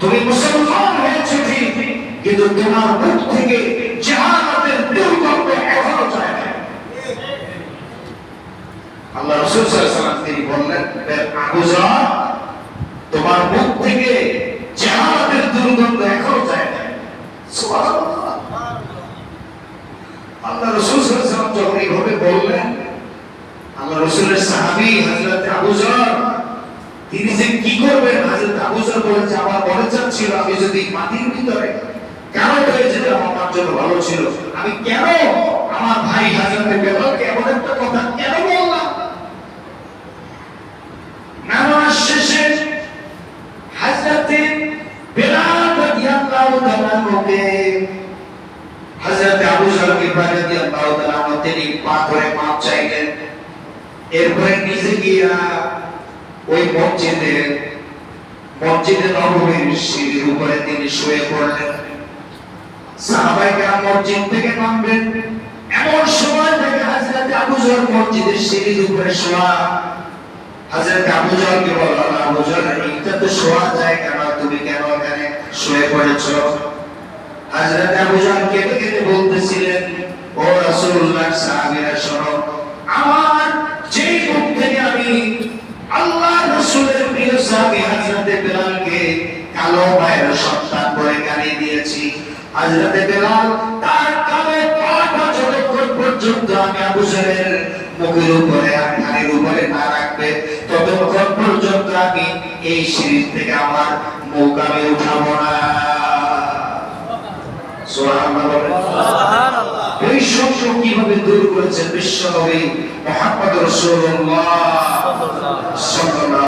তুমি মুসলমান হয়েছো ঠিক, কিন্তু তোমার মুখ থেকে জাহান্নামের দুর্গন্ধ এখনো যায় না। আল্লাহ রাসূল সাল্লাল্লাহু আলাইহি ওয়াসাল্লাম তিনি বললেন, আবু যর, তোমার মুখ থেকে জাহান্নামের দুর্গন্ধ এখনো যায় না। সুবহানাল্লাহ। আল্লাহ রাসূল সাল্লাল্লাহু আলাইহি ওয়াসাল্লাম যখন এইভাবে বললেন, আল্লাহ রাসূলের সাহাবী হযরত আবু যর তিনি যে কি করবেন, হযরত আবু যর বলেছে, আমার মনে চাচ্ছিল আমি যদি মাটির ভিতরে কেন হয়ে যেতাম আমার জন্য ভালো ছিল। আমি কেন আমার ভাই হযরত বেলালকে এমন একটা কথা কেন বললাম। নামাজ শেষে হযরত বেলাল রাদিয়াল্লাহু তাআলা কে হযরত আবু যর রাদিয়াল্লাহু তাআলা তিনি পাথরে মাপ চাইলেন। এরপরে নিজে গিয়া ওই মসজিদে নববীর সিঁড়ির উপরে তিনি শুয়ে পড়লেন। সাহাবায়ে কেরাম মসজিদ থেকে নামবেন, এমন সময় থেকে হযরত আবু যর মসজিদের সিঁড়ির উপরে শোয়া। হযরত আবু যরকে বলল, আবু যর, এটা তো শোয়া যায় কেন, তুমি কেন এখানে শুয়ে পড়েছো? হযরত আবু যর কেঁদে কেঁদে বলতেছিলেন, ও রাসূলুল্লাহ, সাহাবীরা শোনো, আমার যেই মুখ থেকে আমি আল্লাহ রাসূলের প্রিয় সাহাবী হযরত বেলালকে কালো মায়ের সন্তান বলে গালি দিয়েছি। হযরত বেলাল তার কালো পাটা যতক্ষণ পর্যন্ত আমি আবু যরের মুখের উপরে আর ঘাড়ের উপরে না রাখবে, ততক্ষণ পর্যন্ত আমি এই সিঁড়ি থেকে আমার মুখ আমি উঠাবো না। সুবহানাল্লাহ। সুবহানাল্লাহ। এই শব্দ কিভাবে দূর করেছেন বিশ্বনবী মুহাম্মদ রাসূলুল্লাহ সাল্লাল্লাহু